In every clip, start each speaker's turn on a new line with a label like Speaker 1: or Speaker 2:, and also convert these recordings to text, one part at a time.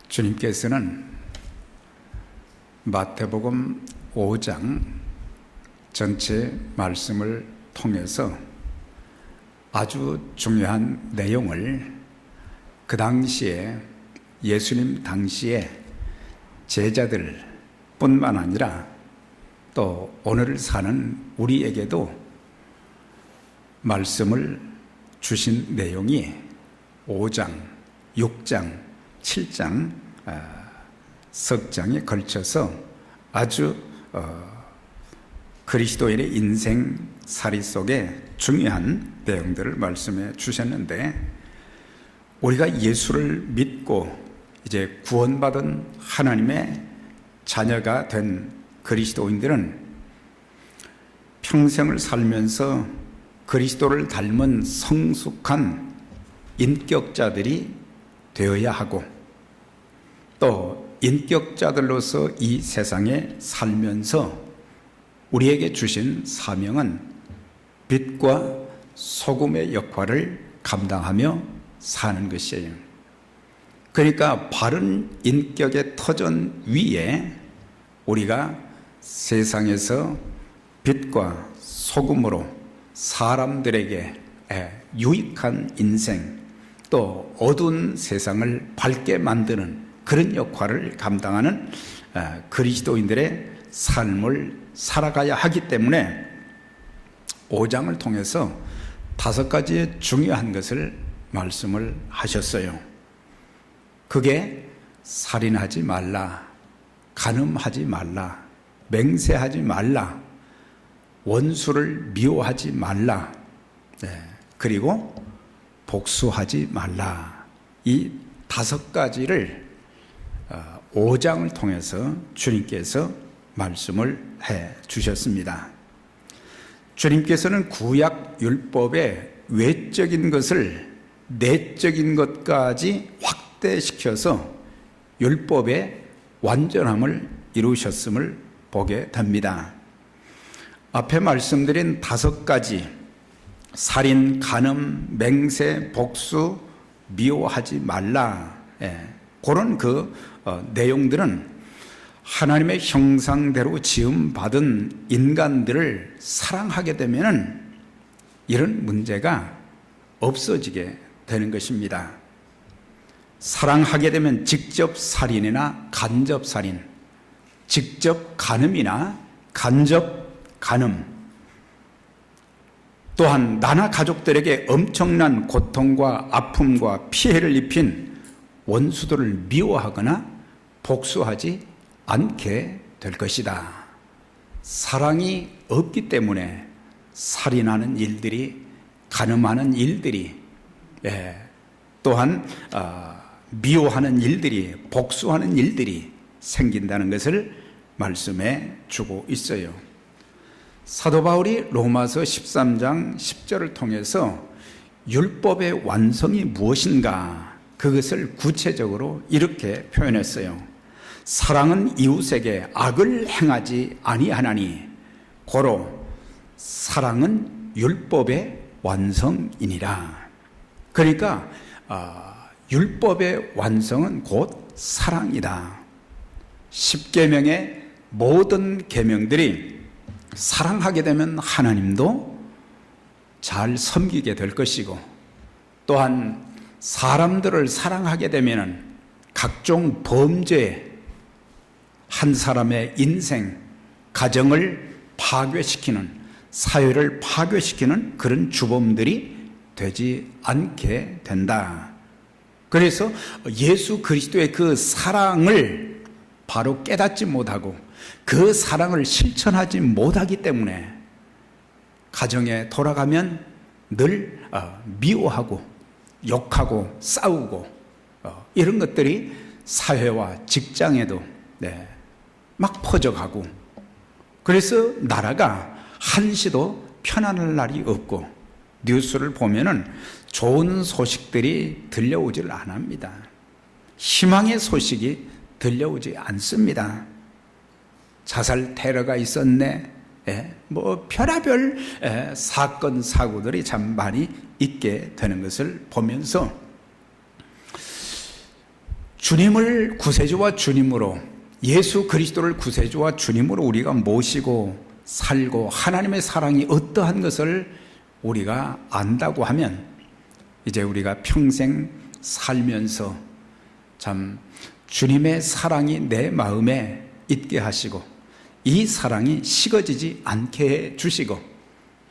Speaker 1: 주님께서는 마태복음 5장 전체 말씀을 통해서 아주 중요한 내용을 그 당시에 예수님 당시에 제자들 뿐만 아니라 또 오늘 사는 우리에게도 말씀을 주신 내용이 5장, 6장, 7장 석 장에 걸쳐서 아주 그리스도인의 인생살이 속에 중요한 내용들을 말씀해 주셨는데, 우리가 예수를 믿고 이제 구원받은 하나님의 자녀가 된 그리스도인들은 평생을 살면서 그리스도를 닮은 성숙한 인격자들이 되어야 하고, 또 인격자들로서 이 세상에 살면서 우리에게 주신 사명은 빛과 소금의 역할을 감당하며 사는 것이에요. 그러니까 바른 인격의 터전 위에 우리가 세상에서 빛과 소금으로 사람들에게 유익한 인생, 또 어두운 세상을 밝게 만드는 그런 역할을 감당하는 그리스도인들의 삶을 살아가야 하기 때문에 5장을 통해서 5가지의 중요한 것을 말씀을 하셨어요. 그게 살인하지 말라, 간음하지 말라, 맹세하지 말라, 원수를 미워하지 말라, 그리고 복수하지 말라. 이 5가지를 5장을 통해서 주님께서 말씀을 해 주셨습니다. 주님께서는 구약 율법의 외적인 것을 내적인 것까지 확대시켜서 율법의 완전함을 이루셨음을 보게 됩니다. 앞에 말씀드린 5가지, 살인, 간음, 맹세, 복수, 미워하지 말라, 그런 내용들은 하나님의 형상대로 지음받은 인간들을 사랑하게 되면 이런 문제가 없어지게 되는 것입니다. 사랑하게 되면 직접 살인이나 간접 살인, 직접 간음이나 간접 간음, 또한 나나 가족들에게 엄청난 고통과 아픔과 피해를 입힌 원수들을 미워하거나 복수하지 않게 될 것이다. 사랑이 없기 때문에 살인하는 일들이, 간음하는 일들이, 또한 미워하는 일들이, 복수하는 일들이 생긴다는 것을 말씀해 주고 있어요. 사도 바울이 로마서 13장 10절을 통해서 율법의 완성이 무엇인가, 그것을 구체적으로 이렇게 표현했어요. 사랑은 이웃에게 악을 행하지 아니하나니 고로 사랑은 율법의 완성이니라. 그러니까 율법의 완성은 곧 사랑이다. 10계명의 모든 계명들이 사랑하게 되면 하나님도 잘 섬기게 될 것이고, 또한 사람들을 사랑하게 되면 각종 범죄, 한 사람의 인생, 가정을 파괴시키는, 사회를 파괴시키는 그런 주범들이 되지 않게 된다. 그래서 예수 그리스도의 그 사랑을 바로 깨닫지 못하고 그 사랑을 실천하지 못하기 때문에 가정에 돌아가면 늘 미워하고 욕하고 싸우고 이런 것들이 사회와 직장에도 막 퍼져가고, 그래서 나라가 한시도 편안할 날이 없고, 뉴스를 보면은 좋은 소식들이 들려오질 않습니다. 희망의 소식이 들려오지 않습니다. 자살 테러가 있었네, 별의별 사건 사고들이 참 많이 있게 되는 것을 보면서 주님을 구세주와 주님으로, 예수 그리스도를 구세주와 주님으로 우리가 모시고 살고 하나님의 사랑이 어떠한 것을 우리가 안다고 하면 이제 우리가 평생 살면서 참 주님의 사랑이 내 마음에 있게 하시고 이 사랑이 식어지지 않게 해 주시고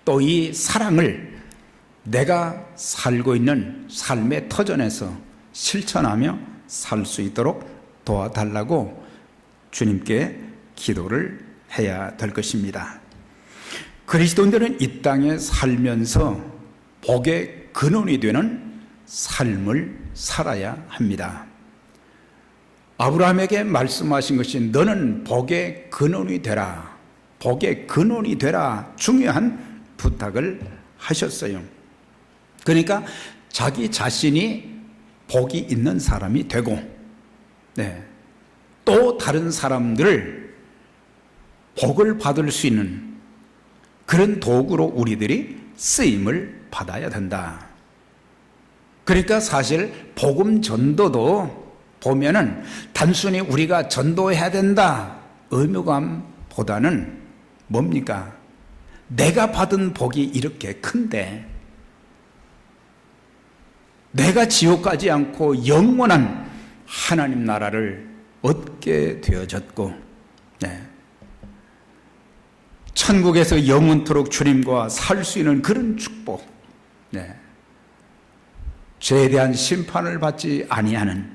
Speaker 1: 또 이 사랑을 내가 살고 있는 삶의 터전에서 실천하며 살 수 있도록 도와달라고 주님께 기도를 해야 될 것입니다. 그리스도인들은 이 땅에 살면서 복의 근원이 되는 삶을 살아야 합니다. 아브라함에게 말씀하신 것이 너는 복의 근원이 되라, 복의 근원이 되라 중요한 부탁을 하셨어요. 그러니까 자기 자신이 복이 있는 사람이 되고 또 다른 사람들을 복을 받을 수 있는 그런 도구로 우리들이 쓰임을 받아야 된다. 그러니까 사실 복음 전도도 보면은 단순히 우리가 전도해야 된다 의무감보다는 뭡니까? 내가 받은 복이 이렇게 큰데 내가 지옥 가지 않고 영원한 하나님 나라를 얻게 되어졌고 천국에서 영원토록 주님과 살 수 있는 그런 축복, 죄에 대한 심판을 받지 아니하는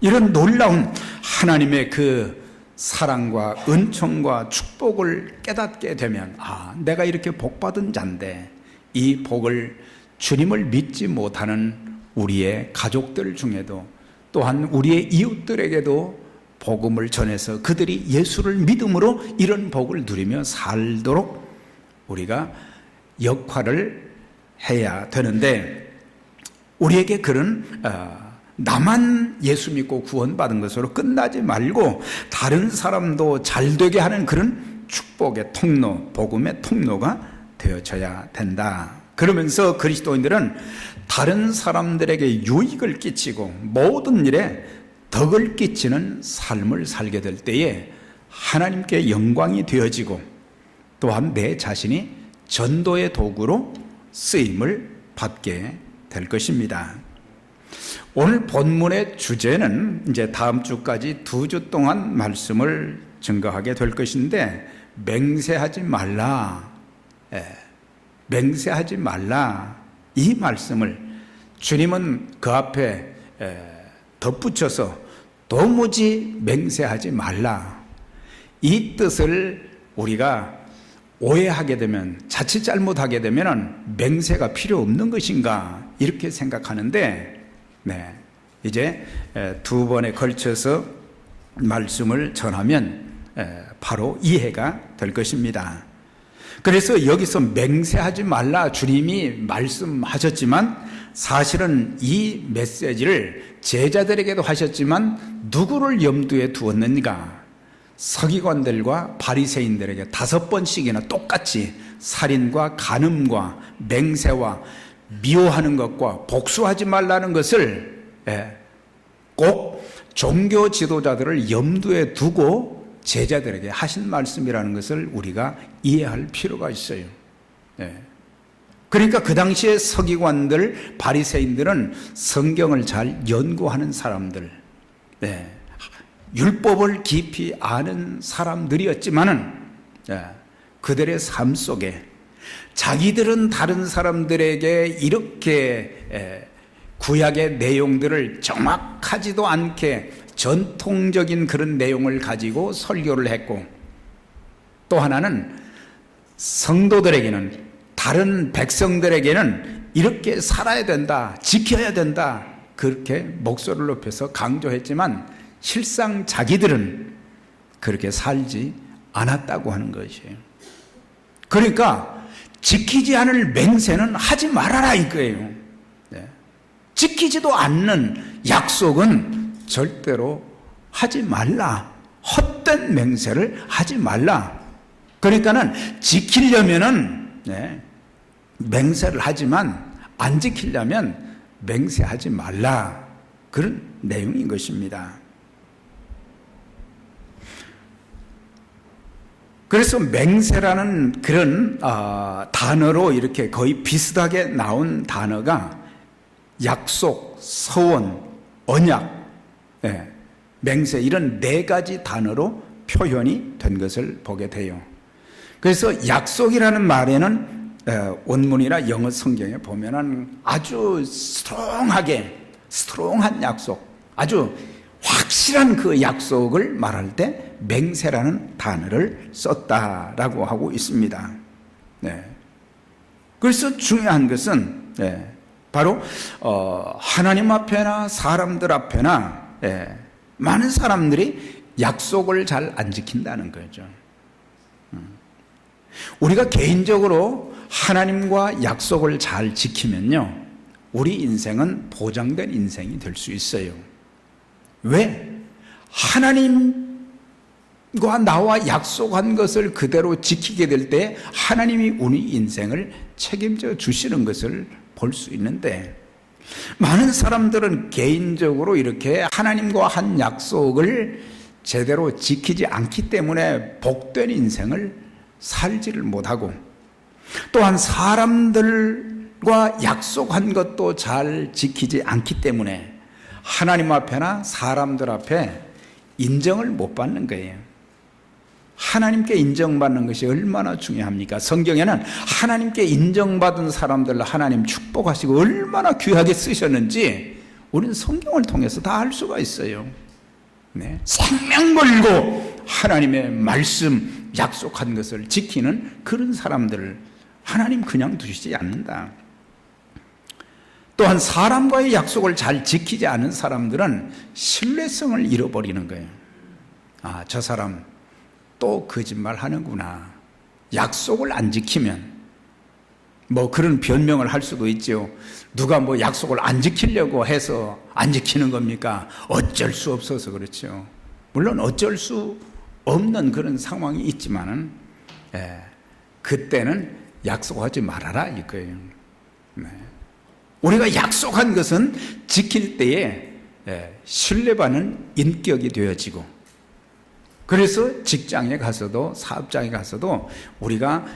Speaker 1: 이런 놀라운 하나님의 그 사랑과 은총과 축복을 깨닫게 되면 내가 이렇게 복받은 자인데 이 복을 주님을 믿지 못하는 우리의 가족들 중에도 또한 우리의 이웃들에게도 복음을 전해서 그들이 예수를 믿음으로 이런 복을 누리며 살도록 우리가 역할을 해야 되는데 우리에게 그런 나만 예수 믿고 구원받은 것으로 끝나지 말고 다른 사람도 잘되게 하는 그런 축복의 통로, 복음의 통로가 되어져야 된다. 그러면서 그리스도인들은 다른 사람들에게 유익을 끼치고 모든 일에 덕을 끼치는 삶을 살게 될 때에 하나님께 영광이 되어지고 또한 내 자신이 전도의 도구로 쓰임을 받게 될 것입니다. 오늘 본문의 주제는 이제 다음 주까지 2주 동안 말씀을 증거하게 될 것인데 맹세하지 말라, 맹세하지 말라 이 말씀을 주님은 그 앞에 덧붙여서 도무지 맹세하지 말라 이 뜻을 우리가 오해하게 되면 자칫 잘못하게 되면 맹세가 필요 없는 것인가 이렇게 생각하는데 이제 2번에 걸쳐서 말씀을 전하면 바로 이해가 될 것입니다. 그래서 여기서 맹세하지 말라 주님이 말씀하셨지만 사실은 이 메시지를 제자들에게도 하셨지만 누구를 염두에 두었는가? 서기관들과 바리새인들에게 5번씩이나 똑같이 살인과 간음과 맹세와 미워하는 것과 복수하지 말라는 것을 꼭 종교 지도자들을 염두에 두고 제자들에게 하신 말씀이라는 것을 우리가 이해할 필요가 있어요. 그러니까 그 당시에 서기관들, 바리새인들은 성경을 잘 연구하는 사람들, 율법을 깊이 아는 사람들이었지만은 그들의 삶 속에 자기들은 다른 사람들에게 이렇게 구약의 내용들을 정확하지도 않게 전통적인 그런 내용을 가지고 설교를 했고 또 하나는 성도들에게는 다른 백성들에게는 이렇게 살아야 된다, 지켜야 된다 그렇게 목소리를 높여서 강조했지만 실상 자기들은 그렇게 살지 않았다고 하는 것이에요. 그러니까 지키지 않을 맹세는 하지 말아라 이거예요. 지키지도 않는 약속은 절대로 하지 말라. 헛된 맹세를 하지 말라. 그러니까는 지키려면은 맹세를 하지만 안 지키려면 맹세하지 말라. 그런 내용인 것입니다. 그래서 맹세라는 그런 단어로 이렇게 거의 비슷하게 나온 단어가 약속, 서원, 언약, 맹세 이런 네 가지 단어로 표현이 된 것을 보게 돼요. 그래서 약속이라는 말에는 원문이나 영어 성경에 보면은 아주 스트롱한 약속, 아주 확실한 그 약속을 말할 때 맹세라는 단어를 썼다라고 하고 있습니다. 그래서 중요한 것은 바로 하나님 앞에나 사람들 앞에나 많은 사람들이 약속을 잘 안 지킨다는 거죠. 우리가 개인적으로 하나님과 약속을 잘 지키면요, 우리 인생은 보장된 인생이 될 수 있어요. 왜? 하나님과 나와 약속한 것을 그대로 지키게 될 때 하나님이 우리 인생을 책임져 주시는 것을 볼 수 있는데, 많은 사람들은 개인적으로 이렇게 하나님과 한 약속을 제대로 지키지 않기 때문에 복된 인생을 살지를 못하고, 또한 사람들과 약속한 것도 잘 지키지 않기 때문에 하나님 앞에나 사람들 앞에 인정을 못 받는 거예요. 하나님께 인정받는 것이 얼마나 중요합니까? 성경에는 하나님께 인정받은 사람들 하나님 축복하시고 얼마나 귀하게 쓰셨는지 우리는 성경을 통해서 다 알 수가 있어요. 생명 걸고 하나님의 말씀 약속한 것을 지키는 그런 사람들을 하나님 그냥 두시지 않는다. 또한 사람과의 약속을 잘 지키지 않은 사람들은 신뢰성을 잃어버리는 거예요. 저 사람 또 거짓말 하는구나. 약속을 안 지키면, 뭐 그런 변명을 할 수도 있죠. 누가 뭐 약속을 안 지키려고 해서 안 지키는 겁니까? 어쩔 수 없어서 그렇죠. 물론 어쩔 수 없는 그런 상황이 있지만은, 그때는 약속하지 말아라 이거예요. 우리가 약속한 것은 지킬 때에 신뢰받는 인격이 되어지고, 그래서 직장에 가서도 사업장에 가서도 우리가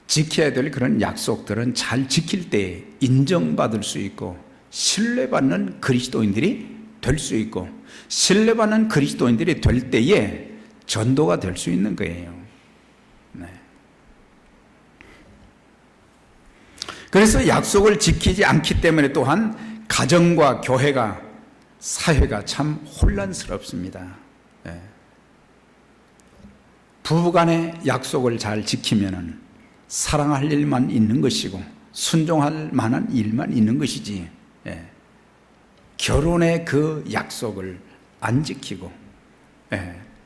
Speaker 1: 지켜야 될 그런 약속들은 잘 지킬 때 인정받을 수 있고, 신뢰받는 그리스도인들이 될 수 있고, 신뢰받는 그리스도인들이 될 때에 전도가 될 수 있는 거예요. 그래서 약속을 지키지 않기 때문에 또한 가정과 교회가, 사회가 참 혼란스럽습니다. 부부간의 약속을 잘 지키면은 사랑할 일만 있는 것이고 순종할 만한 일만 있는 것이지, 결혼의 그 약속을 안 지키고,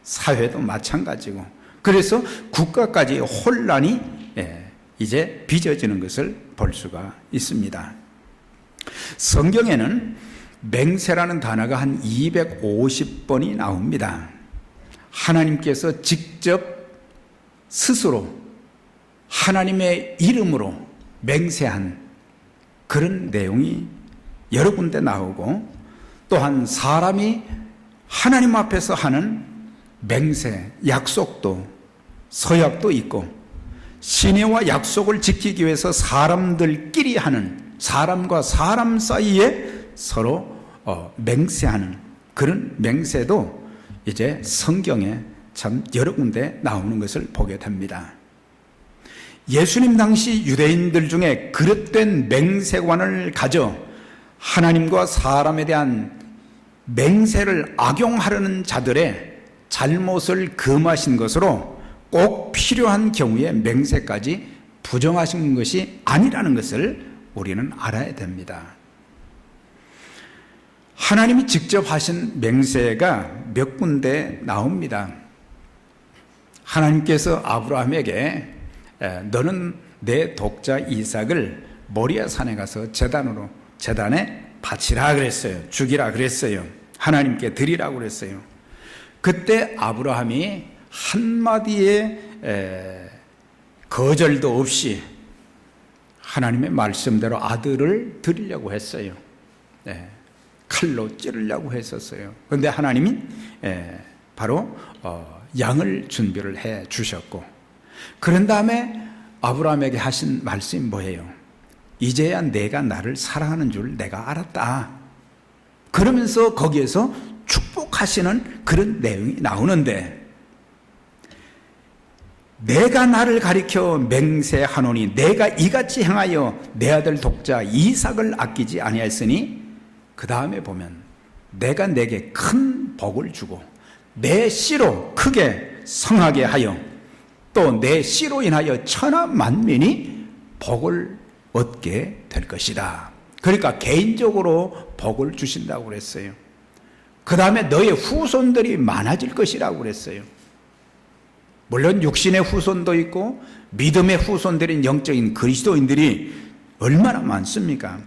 Speaker 1: 사회도 마찬가지고, 그래서 국가까지 혼란이 이제 빚어지는 것을 볼 수가 있습니다. 성경에는 맹세라는 단어가 한 250번이 나옵니다. 하나님께서 직접 스스로 하나님의 이름으로 맹세한 그런 내용이 여러 군데 나오고, 또한 사람이 하나님 앞에서 하는 맹세, 약속도, 서약도 있고, 신뢰와 약속을 지키기 위해서 사람들끼리 하는, 사람과 사람 사이에 서로 맹세하는 그런 맹세도 이제 성경에 참 여러 군데 나오는 것을 보게 됩니다. 예수님 당시 유대인들 중에 그릇된 맹세관을 가져 하나님과 사람에 대한 맹세를 악용하려는 자들의 잘못을 금하신 것으로 꼭 필요한 경우에 맹세까지 부정하신 것이 아니라는 것을 우리는 알아야 됩니다. 하나님이 직접 하신 맹세가 몇 군데 나옵니다. 하나님께서 아브라함에게 너는 내 독자 이삭을 모리아 산에 가서 제단에 바치라 그랬어요. 죽이라 그랬어요. 하나님께 드리라고 그랬어요. 그때 아브라함이 한마디의 거절도 없이 하나님의 말씀대로 아들을 드리려고 했어요. 칼로 찌르려고 했었어요. 그런데 하나님이 바로 양을 준비를 해 주셨고, 그런 다음에 아브라함에게 하신 말씀이 뭐예요? 이제야 내가 나를 사랑하는 줄 내가 알았다. 그러면서 거기에서 축복하시는 그런 내용이 나오는데, 내가 나를 가리켜 맹세하노니 내가 이같이 행하여 내 아들 독자 이삭을 아끼지 아니하였으니, 그 다음에 보면 내가 내게 큰 복을 주고 내 씨로 크게 성하게 하여 또 내 씨로 인하여 천하 만민이 복을 얻게 될 것이다. 그러니까 개인적으로 복을 주신다고 그랬어요. 그 다음에 너의 후손들이 많아질 것이라고 그랬어요. 물론 육신의 후손도 있고 믿음의 후손들인 영적인 그리스도인들이 얼마나 많습니까?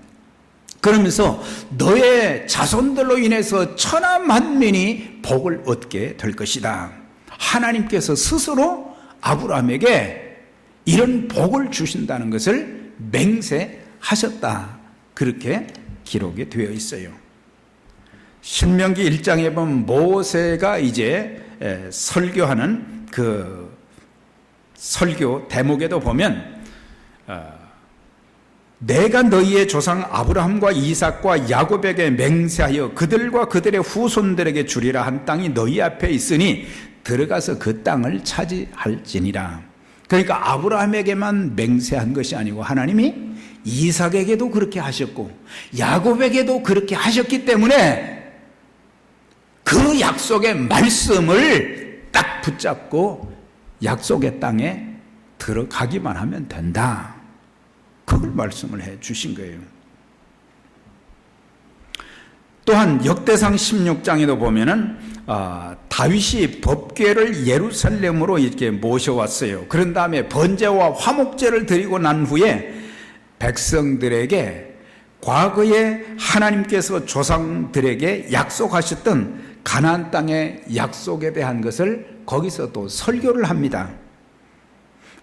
Speaker 1: 그러면서 너의 자손들로 인해서 천하 만민이 복을 얻게 될 것이다. 하나님께서 스스로 아브라함에게 이런 복을 주신다는 것을 맹세하셨다. 그렇게 기록이 되어 있어요. 신명기 1장에 보면 모세가 이제 설교하는 그 설교 대목에도 보면 내가 너희의 조상 아브라함과 이삭과 야곱에게 맹세하여 그들과 그들의 후손들에게 주리라 한 땅이 너희 앞에 있으니 들어가서 그 땅을 차지할지니라. 그러니까 아브라함에게만 맹세한 것이 아니고 하나님이 이삭에게도 그렇게 하셨고 야곱에게도 그렇게 하셨기 때문에 그 약속의 말씀을 딱 붙잡고 약속의 땅에 들어가기만 하면 된다. 그걸 말씀을 해 주신 거예요. 또한 역대상 16장에도 보면은 다윗이 법궤를 예루살렘으로 이렇게 모셔왔어요. 그런 다음에 번제와 화목제를 드리고 난 후에 백성들에게 과거에 하나님께서 조상들에게 약속하셨던 가나안 땅의 약속에 대한 것을 거기서 또 설교를 합니다.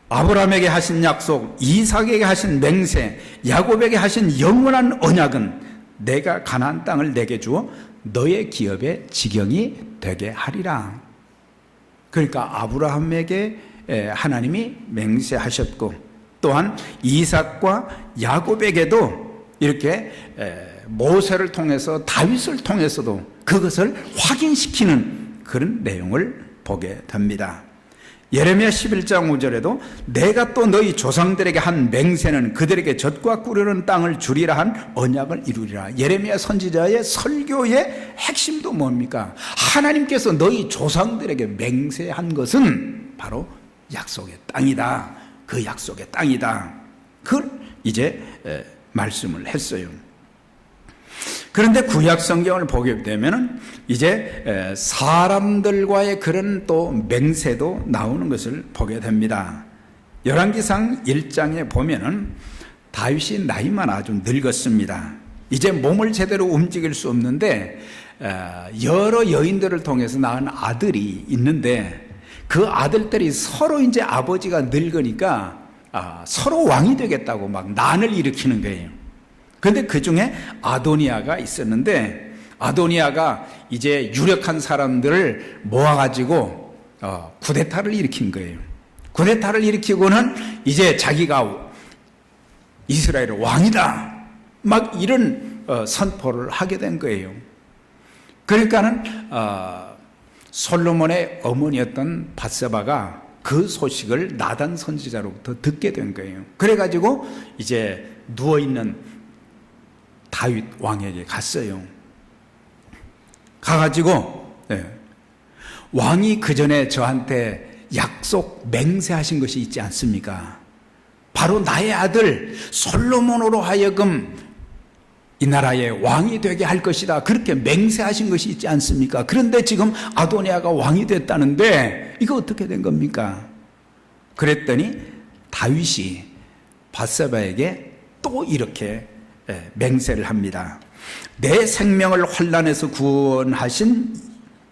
Speaker 1: 아브라함에게 하신 약속, 이삭에게 하신 맹세, 야곱에게 하신 영원한 언약은 내가 가나안 땅을 내게 주어 너의 기업의 지경이 되게 하리라. 그러니까 아브라함에게 하나님이 맹세하셨고 또한 이삭과 야곱에게도 이렇게 모세를 통해서 다윗을 통해서도 그것을 확인시키는 그런 내용을 보게 됩니다. 예레미야 11장 5절에도 내가 또 너희 조상들에게 한 맹세는 그들에게 젖과 꿀으는 땅을 주리라 한 언약을 이루리라. 예레미야 선지자의 설교의 핵심도 뭡니까? 하나님께서 너희 조상들에게 맹세한 것은 바로 약속의 땅이다. 그 약속의 땅이다. 그걸 이제 말씀을 했어요. 그런데 구약 성경을 보게 되면 이제 사람들과의 그런 또 맹세도 나오는 것을 보게 됩니다. 열왕기상 1장에 보면은 다윗이 나이만 아주 늙었습니다. 이제 몸을 제대로 움직일 수 없는데 여러 여인들을 통해서 낳은 아들이 있는데 그 아들들이 서로 이제 아버지가 늙으니까 서로 왕이 되겠다고 막 난을 일으키는 거예요. 그런데 그 중에 아도니아가 있었는데 아도니아가 이제 유력한 사람들을 모아가지고 쿠데타를 일으킨 거예요. 쿠데타를 일으키고는 이제 자기가 이스라엘의 왕이다 막 이런 선포를 하게 된 거예요. 그러니까는 솔로몬의 어머니였던 밧세바가 그 소식을 나단 선지자로부터 듣게 된 거예요. 그래가지고 이제 누워있는 다윗 왕에게 갔어요. 가가지고 왕이 그 전에 저한테 약속 맹세하신 것이 있지 않습니까? 바로 나의 아들 솔로몬으로 하여금 이 나라의 왕이 되게 할 것이다. 그렇게 맹세하신 것이 있지 않습니까? 그런데 지금 아도니아가 왕이 됐다는데 이거 어떻게 된 겁니까? 그랬더니 다윗이 밧세바에게 또 이렇게 맹세를 합니다. 내 생명을 환난에서 구원하신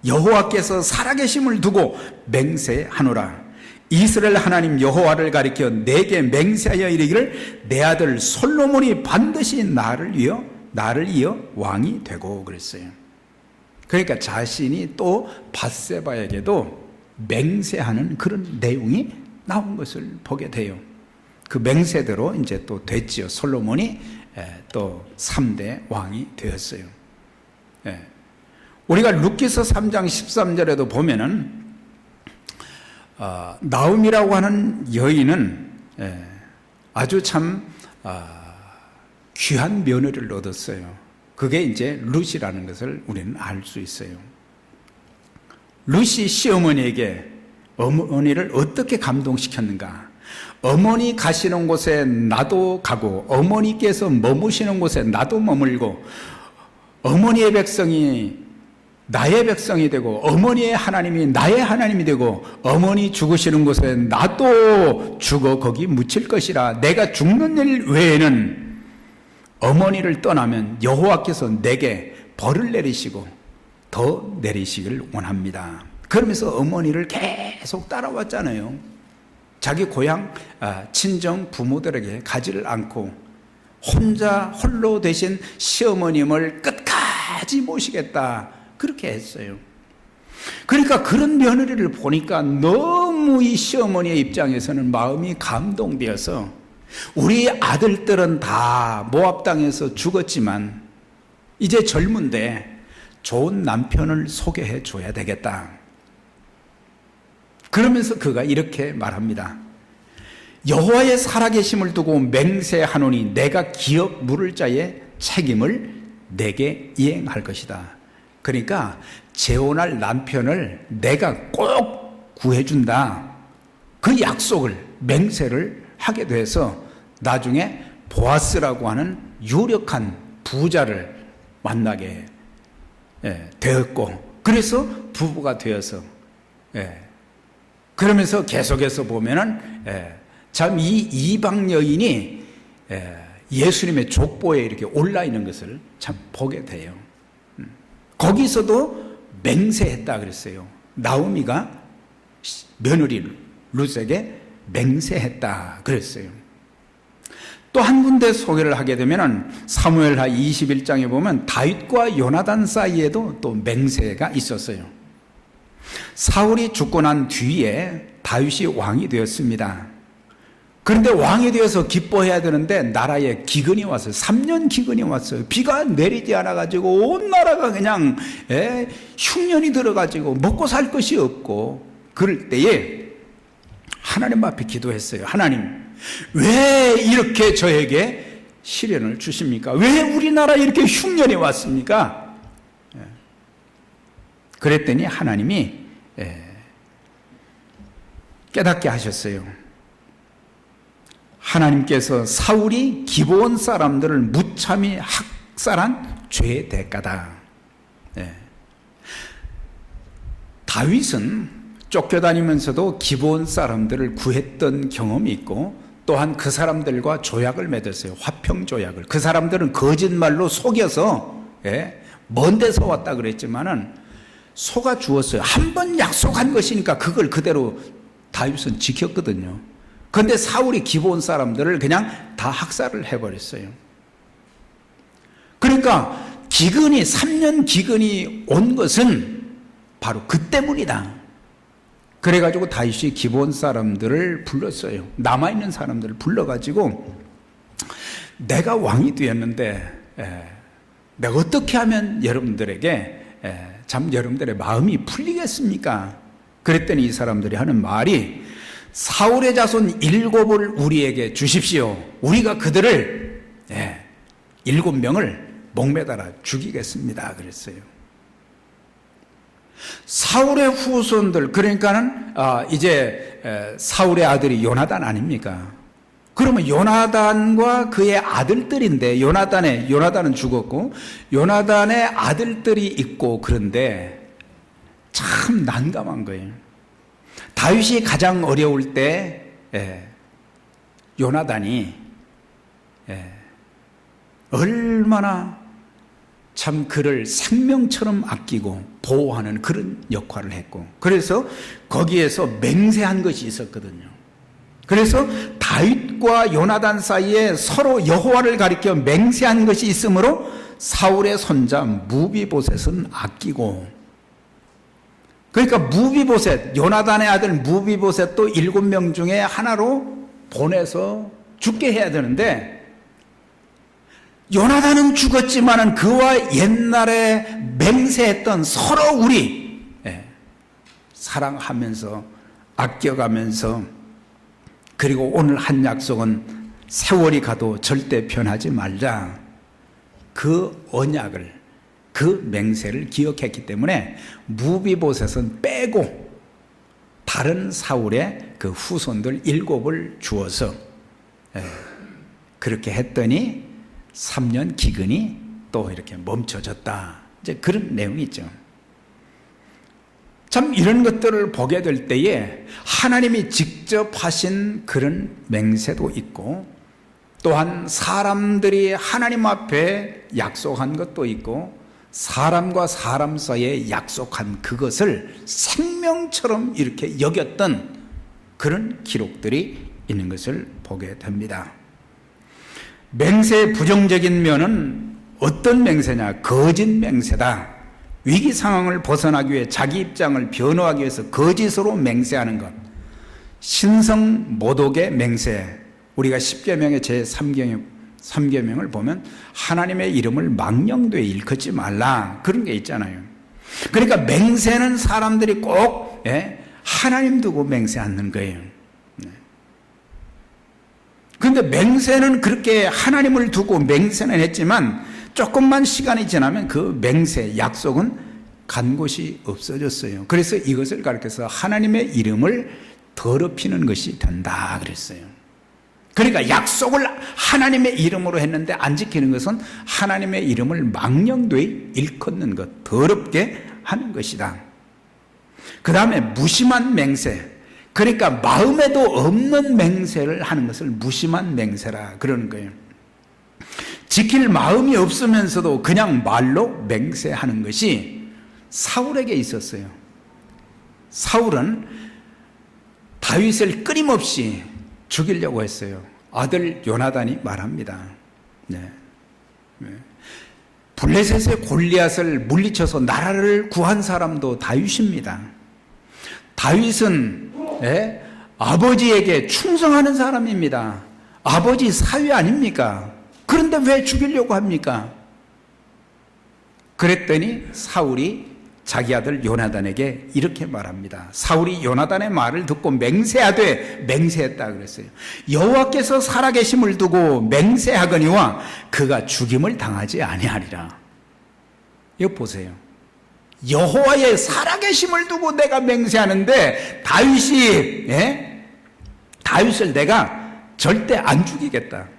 Speaker 1: 여호와께서 살아계심을 두고 맹세하노라. 이스라엘 하나님 여호와를 가리켜 내게 맹세하여 이르기를 내 아들 솔로몬이 반드시 나를 위하여 나를 이어 왕이 되고 그랬어요. 그러니까 자신이 또 밧세바에게도 맹세하는 그런 내용이 나온 것을 보게 돼요. 그 맹세대로 이제 또 됐지요. 솔로몬이 또 3대 왕이 되었어요. 우리가 룻기서 3장 13절에도 보면은 나움이라고 하는 여인은 아주 참 귀한 며느리를 얻었어요. 그게 이제 룻이라는 것을 우리는 알 수 있어요. 룻이 시어머니에게 어머니를 어떻게 감동시켰는가? 어머니 가시는 곳에 나도 가고 어머니께서 머무시는 곳에 나도 머물고 어머니의 백성이 나의 백성이 되고 어머니의 하나님이 나의 하나님이 되고 어머니 죽으시는 곳에 나도 죽어 거기 묻힐 것이라. 내가 죽는 일 외에는 어머니를 떠나면 여호와께서 내게 벌을 내리시고 더 내리시길 원합니다. 그러면서 어머니를 계속 따라왔잖아요. 자기 고향 친정 부모들에게 가지를 않고 혼자 홀로 되신 시어머님을 끝까지 모시겠다 그렇게 했어요. 그러니까 그런 며느리를 보니까 너무 이 시어머니의 입장에서는 마음이 감동되어서 우리 아들들은 다 모압 땅에서 죽었지만 이제 젊은데 좋은 남편을 소개해 줘야 되겠다. 그러면서 그가 이렇게 말합니다. 여호와의 살아계심을 두고 맹세하노니 내가 기업 물을 자의 책임을 내게 이행할 것이다. 그러니까 재혼할 남편을 내가 꼭 구해준다. 그 약속을 맹세를 하게 돼서 나중에 보아스라고 하는 유력한 부자를 만나게 되었고 그래서 부부가 되어서 그러면서 계속해서 보면은 참 이 이방 여인이 예수님의 족보에 이렇게 올라 있는 것을 참 보게 돼요. 거기서도 맹세했다 그랬어요. 나오미가 며느리 룻에게 맹세했다 그랬어요. 또 한 군데 소개를 하게 되면은 사무엘하 21장에 보면 다윗과 요나단 사이에도 또 맹세가 있었어요. 사울이 죽고 난 뒤에 다윗이 왕이 되었습니다. 그런데 왕이 되어서 기뻐해야 되는데 나라에 기근이 왔어요. 3년 기근이 왔어요. 비가 내리지 않아가지고 온 나라가 그냥 흉년이 들어가지고 먹고 살 것이 없고 그럴 때에 하나님 앞에 기도했어요. 하나님, 왜 이렇게 저에게 시련을 주십니까? 왜 우리나라에 이렇게 흉년이 왔습니까? 그랬더니 하나님이 깨닫게 하셨어요. 하나님께서 사울이 기브온 사람들을 무참히 학살한 죄의 대가다. 다윗은 쫓겨다니면서도 기브온 사람들을 구했던 경험이 있고 또한 그 사람들과 조약을 맺었어요. 화평 조약을. 그 사람들은 거짓말로 속여서 먼 데서 왔다 그랬지만은 속아 주었어요. 한 번 약속한 것이니까 그걸 그대로 다윗은 지켰거든요. 그런데 사울이 기브온 사람들을 그냥 다 학살을 해버렸어요. 그러니까 기근이 3년 기근이 온 것은 바로 그 때문이다. 그래가지고 다윗이 기브온 사람들을 불렀어요. 남아있는 사람들을 불러가지고 내가 왕이 되었는데 내가 어떻게 하면 여러분들에게 참 여러분들의 마음이 풀리겠습니까? 그랬더니 이 사람들이 하는 말이 사울의 자손 7을 우리에게 주십시오. 우리가 그들을 7명을 목매달아 죽이겠습니다. 그랬어요. 사울의 후손들, 그러니까는 이제 사울의 아들이 요나단 아닙니까? 그러면 요나단과 그의 아들들인데 요나단은 죽었고 요나단의 아들들이 있고 그런데 참 난감한 거예요. 다윗이 가장 어려울 때 요나단이 얼마나 참 그를 생명처럼 아끼고 보호하는 그런 역할을 했고 그래서 거기에서 맹세한 것이 있었거든요. 그래서 다윗과 요나단 사이에 서로 여호와를 가리켜 맹세한 것이 있으므로 사울의 손자 무비보셋은 아끼고, 그러니까 무비보셋, 요나단의 아들 무비보셋도 7명 중에 하나로 보내서 죽게 해야 되는데, 요나단은 죽었지만은 그와 옛날에 맹세했던 서로 우리 사랑하면서 아껴가면서, 그리고 오늘 한 약속은 세월이 가도 절대 변하지 말자, 그 언약을, 그 맹세를 기억했기 때문에 무비보셋은 빼고 다른 사울의 그 후손들 7을 주어서 그렇게 했더니 3년 기근이 또 이렇게 멈춰졌다, 이제 그런 내용이 있죠. 참 이런 것들을 보게 될 때에 하나님이 직접 하신 그런 맹세도 있고, 또한 사람들이 하나님 앞에 약속한 것도 있고, 사람과 사람 사이에 약속한 그것을 생명처럼 이렇게 여겼던 그런 기록들이 있는 것을 보게 됩니다. 맹세의 부정적인 면은 어떤 맹세냐? 거짓 맹세다. 위기 상황을 벗어나기 위해 자기 입장을 변호하기 위해서 거짓으로 맹세하는 것. 신성 모독의 맹세. 우리가 10계명의 제3계명을 보면 하나님의 이름을 망령되이 일컫지 말라, 그런 게 있잖아요. 그러니까 맹세는 사람들이 꼭 하나님 두고 맹세하는 거예요. 그런데 맹세는 그렇게 하나님을 두고 맹세는 했지만 조금만 시간이 지나면 그 맹세, 약속은 간 곳이 없어졌어요. 그래서 이것을 가르쳐서 하나님의 이름을 더럽히는 것이 된다 그랬어요. 그러니까 약속을 하나님의 이름으로 했는데 안 지키는 것은 하나님의 이름을 망령되이 일컫는 것, 더럽게 하는 것이다. 그 다음에 무심한 맹세, 그러니까 마음에도 없는 맹세를 하는 것을 무심한 맹세라 그러는 거예요. 지킬 마음이 없으면서도 그냥 말로 맹세하는 것이 사울에게 있었어요. 사울은 다윗을 끊임없이 죽이려고 했어요. 아들 요나단이 말합니다. 블레셋의 골리앗을 물리쳐서 나라를 구한 사람도 다윗입니다. 다윗은 아버지에게 충성하는 사람입니다. 아버지 사위 아닙니까? 그런데 왜 죽이려고 합니까? 그랬더니 사울이 자기 아들 요나단에게 이렇게 말합니다. 사울이 요나단의 말을 듣고 맹세하되, 맹세했다 그랬어요. 여호와께서 살아계심을 두고 맹세하거니와 그가 죽임을 당하지 아니하리라. 이거 보세요. 여호와의 살아계심을 두고 내가 맹세하는데 다윗을 내가 절대 안 죽이겠다.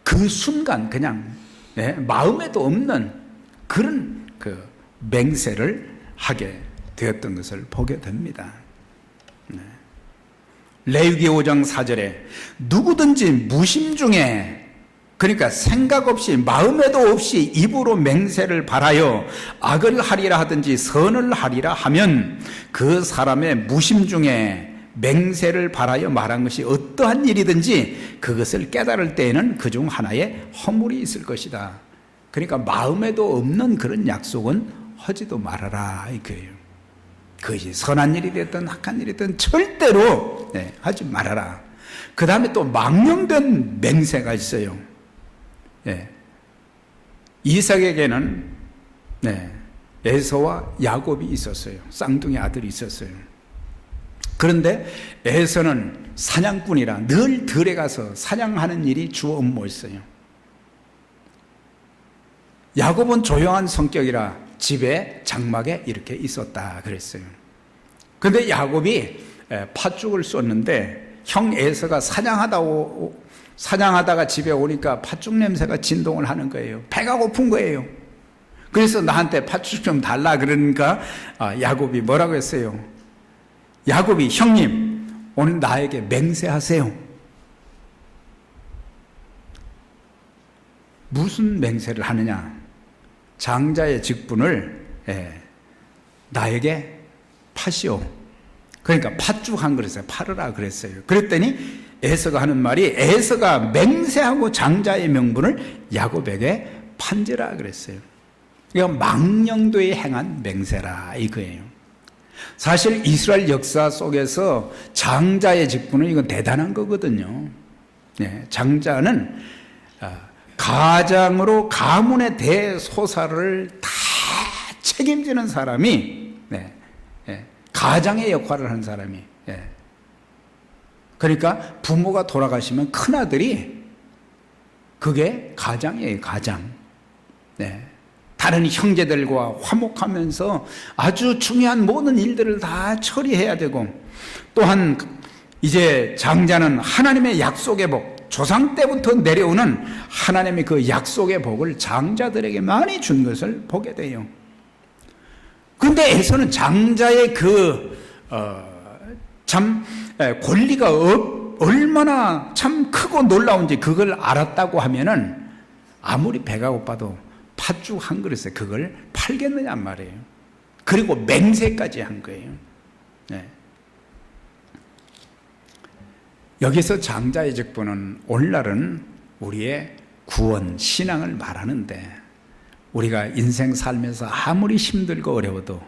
Speaker 1: 그 순간 그냥 마음에도 없는 그런 그 맹세를 하게 되었던 것을 보게 됩니다. 레위기 5장 4절에 누구든지 무심 중에, 그러니까 생각 없이 마음에도 없이 입으로 맹세를 발하여 악을 하리라 하든지 선을 하리라 하면 그 사람의 무심 중에 맹세를 발하여 말한 것이 어떠한 일이든지 그것을 깨달을 때에는 그중 하나에 허물이 있을 것이다. 그러니까 마음에도 없는 그런 약속은 하지도 말아라 이거예요. 그것이 선한 일이 됐든 악한 일이 됐든 절대로 하지 말아라. 그 다음에 또 망령된 맹세가 있어요. 이삭에게는 에서와 야곱이 있었어요. 쌍둥이 아들이 있었어요. 그런데 에서는 사냥꾼이라 늘 들에 가서 사냥하는 일이 주 업무였어요. 야곱은 조용한 성격이라 집에 장막에 이렇게 있었다 그랬어요. 그런데 야곱이 팥죽을 썼는데 형 에서가 사냥하다가 집에 오니까 팥죽 냄새가 진동을 하는 거예요. 배가 고픈 거예요. 그래서 나한테 팥죽 좀 달라 그러니까 야곱이 뭐라고 했어요? 야곱이 형님 오늘 나에게 맹세하세요. 무슨 맹세를 하느냐? 장자의 직분을 나에게 파시오. 그러니까 팥죽 한 그릇에 팔으라 그랬어요. 그랬더니 에서가 하는 말이 에서가 맹세하고 장자의 명분을 야곱에게 판지라 그랬어요. 그러니까 망령되이 행한 맹세라 이거예요. 사실 이스라엘 역사 속에서 장자의 직분은 이건 대단한 거거든요. 네, 장자는 가장으로 가문의 대소사를 다 책임지는 사람이 가장의 역할을 하는 사람이 그러니까 부모가 돌아가시면 큰아들이 그게 가장이에요. 가장. 다른 형제들과 화목하면서 아주 중요한 모든 일들을 다 처리해야 되고, 또한 이제 장자는 하나님의 약속의 복, 조상 때부터 내려오는 하나님의 그 약속의 복을 장자들에게 많이 준 것을 보게 돼요. 그런데 에서는 장자의 참 권리가 얼마나 참 크고 놀라운지 그걸 알았다고 하면은 아무리 배가 고파도 팥죽 한 그릇에 그걸 팔겠느냐 말이에요. 그리고 맹세까지 한 거예요. 여기서 장자의 직분은 오늘날은 우리의 구원, 신앙을 말하는데, 우리가 인생 살면서 아무리 힘들고 어려워도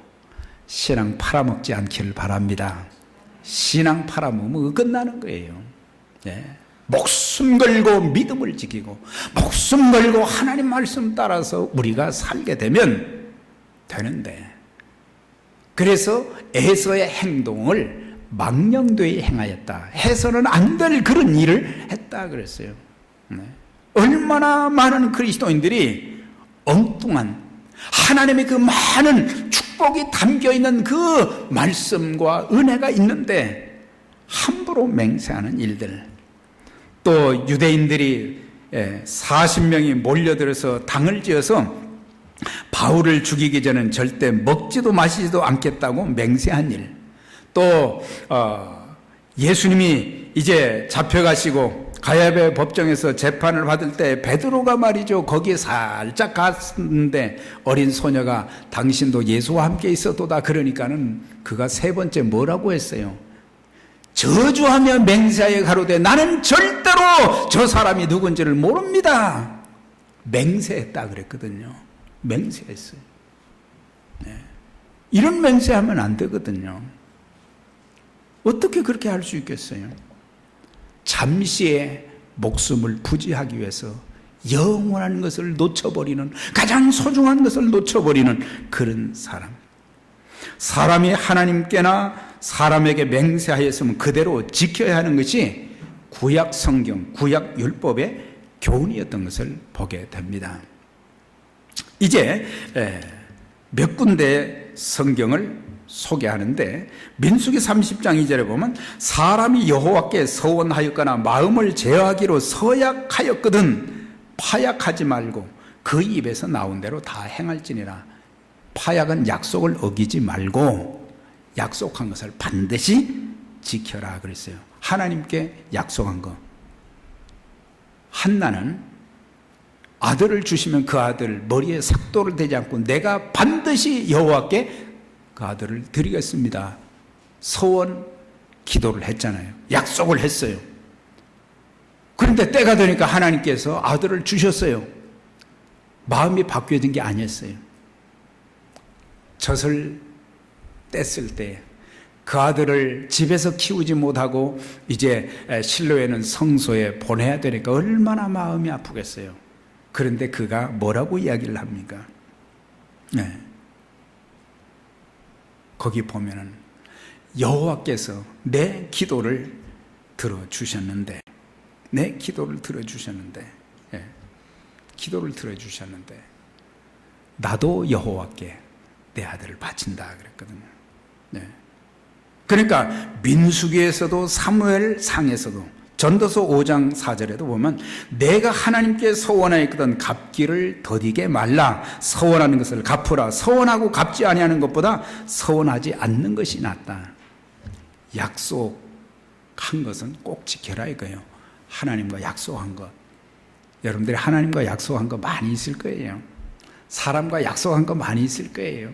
Speaker 1: 신앙 팔아먹지 않기를 바랍니다. 신앙 팔아먹으면 끝나는 거예요. 목숨 걸고 믿음을 지키고 목숨 걸고 하나님 말씀 따라서 우리가 살게 되면 되는데, 그래서 에서의 행동을 망령되이 행하였다, 해서는 안 될 그런 일을 했다 그랬어요. 얼마나 많은 그리스도인들이 엉뚱한 하나님의 그 많은 축복이 담겨있는 그 말씀과 은혜가 있는데 함부로 맹세하는 일들, 또 유대인들이 40명이 몰려들어서 당을 지어서 바울을 죽이기 전엔 절대 먹지도 마시지도 않겠다고 맹세한 일, 또 예수님이 이제 잡혀가시고 가야베 법정에서 재판을 받을 때 베드로가 말이죠, 거기에 살짝 갔는데 어린 소녀가 당신도 예수와 함께 있었도다 그러니까는 그가 세 번째 뭐라고 했어요? 저주하며 맹세하여 가로되 나는 절대로 저 사람이 누군지를 모릅니다. 맹세했다 그랬거든요. 맹세했어요. 이런 맹세하면 안 되거든요. 어떻게 그렇게 할 수 있겠어요? 잠시의 목숨을 부지하기 위해서 영원한 것을 놓쳐버리는, 가장 소중한 것을 놓쳐버리는 그런 사람. 사람이 하나님께나 사람에게 맹세하였으면 그대로 지켜야 하는 것이 구약 성경, 구약 율법의 교훈이었던 것을 보게 됩니다. 이제 몇 군데 성경을 소개하는데, 민수기 30장 2절에 보면 사람이 여호와께 서원하였거나 마음을 제어하기로 서약하였거든 파약하지 말고 그 입에서 나온 대로 다 행할지니라. 파약은 약속을 어기지 말고 약속한 것을 반드시 지켜라 그랬어요. 하나님께 약속한 거. 한나는 아들을 주시면 그 아들 머리에 삭도를 대지 않고 내가 반드시 여호와께 그 아들을 드리겠습니다. 서원 기도를 했잖아요. 약속을 했어요. 그런데 때가 되니까 하나님께서 아들을 주셨어요. 마음이 바뀌어진 게 아니었어요. 젖을 뗐을 때 그 아들을 집에서 키우지 못하고 이제 실로에는 성소에 보내야 되니까 얼마나 마음이 아프겠어요. 그런데 그가 뭐라고 이야기를 합니까? 거기 보면은 여호와께서 내 기도를 들어주셨는데, 기도를 들어주셨는데 나도 여호와께 내 아들을 바친다 그랬거든요. 그러니까 민수기에서도 사무엘 상에서도 전도서 5장 4절에도 보면 내가 하나님께 서원하였거든 갚기를 더디게 말라. 서원하는 것을 갚으라. 서원하고 갚지 아니하는 것보다 서원하지 않는 것이 낫다. 약속한 것은 꼭 지켜라 이거예요. 하나님과 약속한 것. 여러분들이 하나님과 약속한 거 많이 있을 거예요. 사람과 약속한 거 많이 있을 거예요.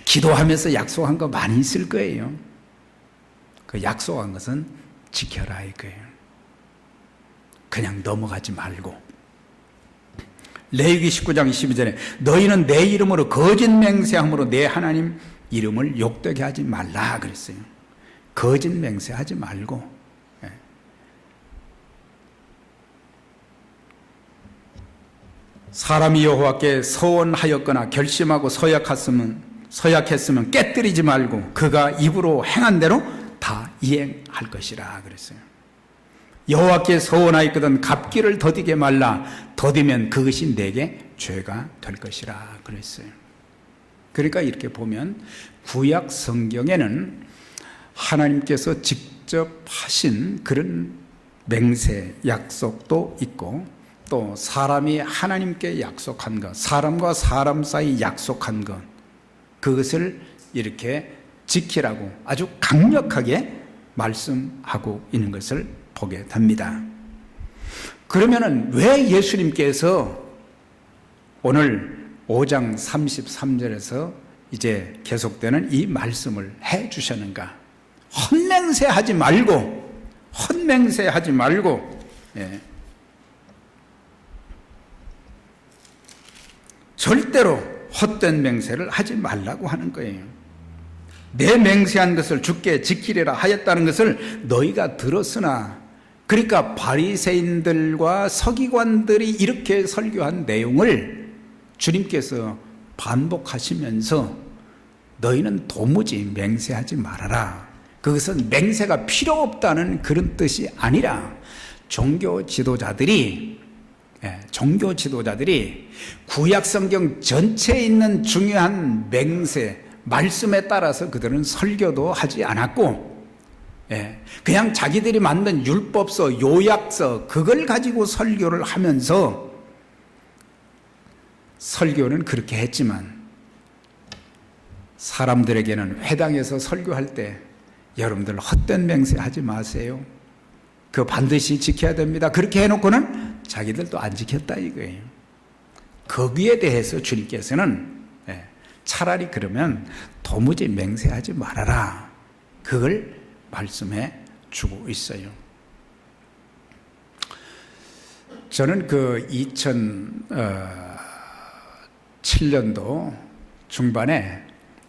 Speaker 1: 기도하면서 약속한 거 많이 있을 거예요. 그 약속한 것은 지켜라 이거예요. 그냥 넘어가지 말고. 레위기 19장 12절에 너희는 내 이름으로 거짓 맹세함으로 내 하나님 이름을 욕되게 하지 말라 그랬어요. 거짓 맹세하지 말고. 사람이 여호와께 서원하였거나 결심하고 서약했으면 깨뜨리지 말고 그가 입으로 행한 대로 다 이행할 것이라 그랬어요. 여호와께 서원하였거든 갚기를 더디게 말라. 더디면 그것이 내게 죄가 될 것이라 그랬어요. 그러니까 이렇게 보면 구약 성경에는 하나님께서 직접 하신 그런 맹세 약속도 있고, 또 사람이 하나님께 약속한 것, 사람과 사람 사이 약속한 것, 그것을 이렇게 지키라고 아주 강력하게 말씀하고 있는 것을 보게 됩니다. 그러면은 왜 예수님께서 오늘 5장 33절에서 이제 계속되는 이 말씀을 해 주셨는가? 헛맹세하지 말고, 예. 절대로 헛된 맹세를 하지 말라고 하는 거예요. 내 맹세한 것을 주께 지키리라 하였다는 것을 너희가 들었으나, 그러니까 바리새인들과 서기관들이 이렇게 설교한 내용을 주님께서 반복하시면서 너희는 도무지 맹세하지 말아라. 그것은 맹세가 필요 없다는 그런 뜻이 아니라 종교 지도자들이 구약 성경 전체에 있는 중요한 맹세, 말씀에 따라서 그들은 설교도 하지 않았고, 그냥 자기들이 만든 율법서, 요약서, 그걸 가지고 설교를 하면서 설교는 그렇게 했지만, 사람들에게는 회당에서 설교할 때 여러분들 헛된 맹세 하지 마세요. 그거 반드시 지켜야 됩니다. 그렇게 해놓고는 자기들도 안 지켰다 이거예요. 거기에 대해서 주님께서는 차라리 그러면 도무지 맹세하지 말아라, 그걸 말씀해 주고 있어요. 저는 그 2007년도 중반에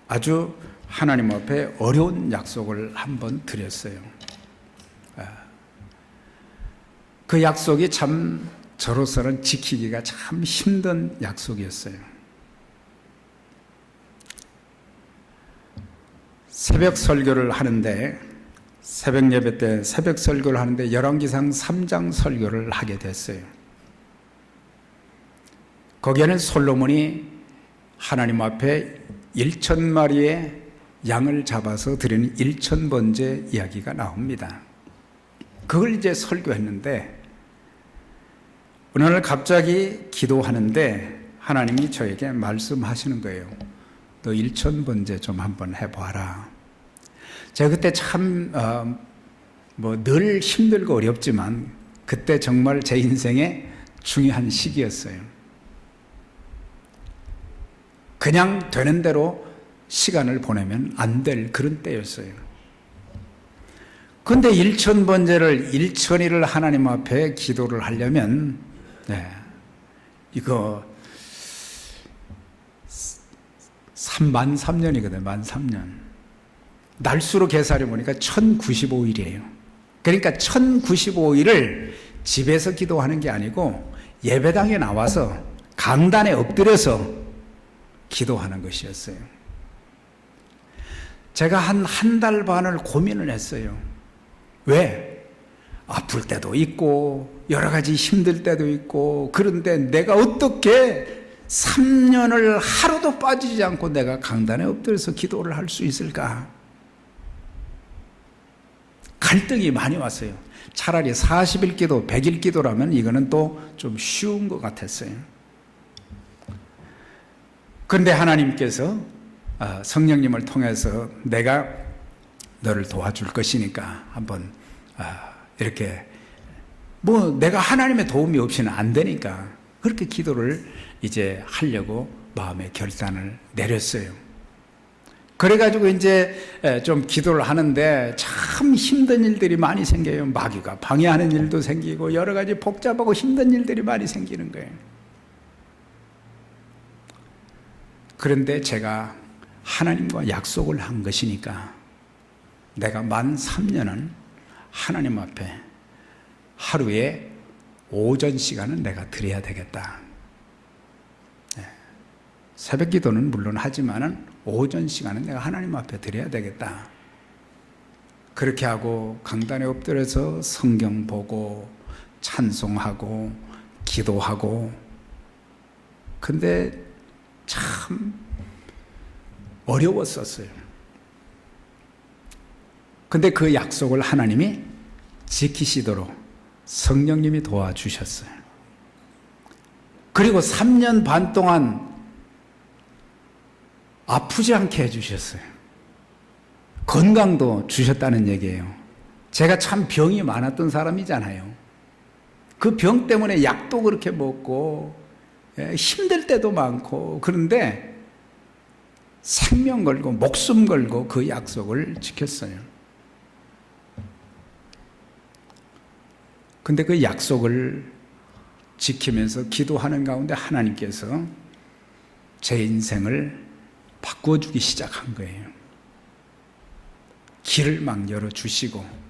Speaker 1: 아주 하나님 앞에 어려운 약속을 한번 드렸어요. 그 약속이 참 저로서는 지키기가 참 힘든 약속이었어요. 새벽 설교를 하는데, 새벽 예배 때 새벽 설교를 하는데 열왕기상 3장 설교를 하게 됐어요. 거기에는 솔로몬이 하나님 앞에 1,000마리의 양을 잡아서 드리는 1,000번째 이야기가 나옵니다. 그걸 이제 설교했는데, 어느 날 갑자기 기도하는데 하나님이 저에게 말씀하시는 거예요. 너 1,000번째 좀 한번 해봐라. 제가 그때 참 늘 힘들고 어렵지만 그때 정말 제 인생의 중요한 시기였어요. 그냥 되는 대로 시간을 보내면 안 될 그런 때였어요. 그런데 1,000번째를 1,000일을 하나님 앞에 기도를 하려면 이거 13,000년이거든요. 13,000년. 날수로 계산해 보니까 1,095일이에요. 그러니까 1,095일을 집에서 기도하는 게 아니고 예배당에 나와서 강단에 엎드려서 기도하는 것이었어요. 제가 한 달 반을 고민을 했어요. 왜? 아플 때도 있고 여러 가지 힘들 때도 있고, 그런데 내가 어떻게 3년을 하루도 빠지지 않고 내가 강단에 엎드려서 기도를 할 수 있을까? 갈등이 많이 왔어요. 차라리 40일 기도, 100일 기도라면 이거는 또 좀 쉬운 것 같았어요. 그런데 하나님께서 성령님을 통해서 내가 너를 도와줄 것이니까 한번 이렇게, 내가 하나님의 도움이 없이는 안 되니까 그렇게 기도를 이제 하려고 마음의 결단을 내렸어요. 그래가지고 이제 좀 기도를 하는데 참 힘든 일들이 많이 생겨요. 마귀가 방해하는 일도 생기고 여러 가지 복잡하고 힘든 일들이 많이 생기는 거예요. 그런데 제가 하나님과 약속을 한 것이니까 내가 만 3년은 하나님 앞에 하루에 오전 시간은 내가 드려야 되겠다. 새벽 기도는 물론 하지만은 오전 시간은 내가 하나님 앞에 드려야 되겠다. 그렇게 하고 강단에 엎드려서 성경 보고 찬송하고 기도하고. 근데 참 어려웠었어요. 근데 그 약속을 하나님이 지키시도록 성령님이 도와주셨어요. 그리고 3년 반 동안 아프지 않게 해주셨어요. 건강도 주셨다는 얘기예요. 제가 참 병이 많았던 사람이잖아요. 그 병 때문에 약도 그렇게 먹고 힘들 때도 많고, 그런데 생명 걸고 목숨 걸고 그 약속을 지켰어요. 근데 그 약속을 지키면서 기도하는 가운데 하나님께서 제 인생을 바꾸어주기 시작한 거예요. 길을 막 열어주시고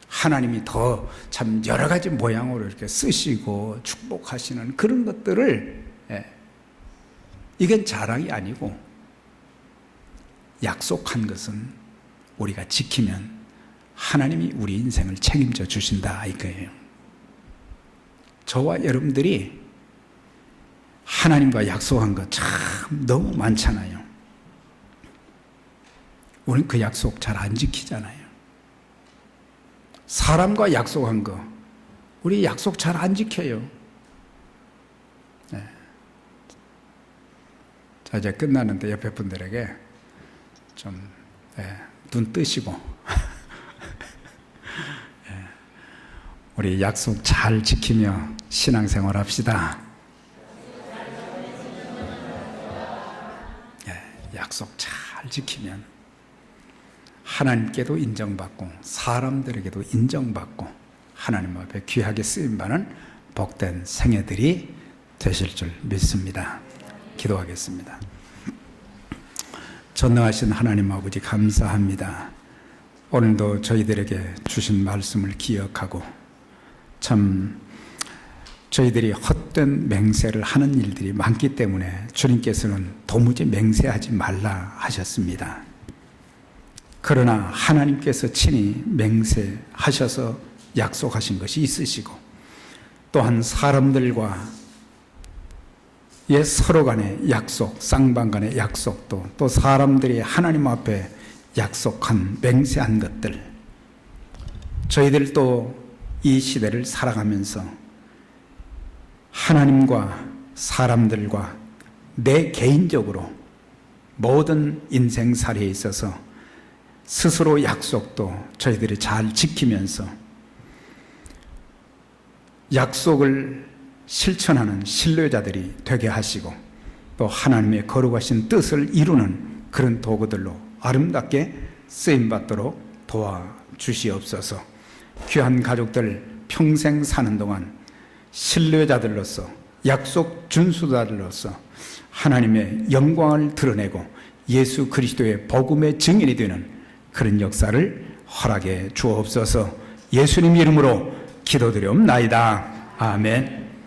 Speaker 1: 하나님이 더 참 여러 가지 모양으로 이렇게 쓰시고 축복하시는 그런 것들을, 이건 자랑이 아니고 약속한 것은 우리가 지키면 하나님이 우리 인생을 책임져 주신다 이거예요. 저와 여러분들이 하나님과 약속한 거 참 너무 많잖아요. 우리는 그 약속 잘 안 지키잖아요. 사람과 약속한 거 우리 약속 잘 안 지켜요. 자, 이제 끝나는데 옆에 분들에게 좀 눈 뜨시고 우리 약속 잘 지키며 신앙생활 합시다. 약속 잘 지키면 하나님께도 인정받고 사람들에게도 인정받고 하나님 앞에 귀하게 쓰임받는 복된 생애들이 되실 줄 믿습니다. 기도하겠습니다. 전능하신 하나님 아버지 감사합니다. 오늘도 저희들에게 주신 말씀을 기억하고 참 저희들이 헛된 맹세를 하는 일들이 많기 때문에 주님께서는 도무지 맹세하지 말라 하셨습니다. 그러나 하나님께서 친히 맹세하셔서 약속하신 것이 있으시고 또한 사람들과 서로 간의 약속, 쌍방 간의 약속도 또 사람들이 하나님 앞에 약속한 맹세한 것들, 저희들도 이 시대를 살아가면서 하나님과 사람들과 내 개인적으로 모든 인생살이에 있어서 스스로 약속도 저희들이 잘 지키면서 약속을 실천하는 신뢰자들이 되게 하시고 또 하나님의 거룩하신 뜻을 이루는 그런 도구들로 아름답게 쓰임받도록 도와주시옵소서. 귀한 가족들 평생 사는 동안 신뢰자들로서 약속 준수자들로서 하나님의 영광을 드러내고 예수 그리스도의 복음의 증인이 되는 그런 역사를 허락해 주옵소서. 예수님 이름으로 기도드리옵나이다. 아멘.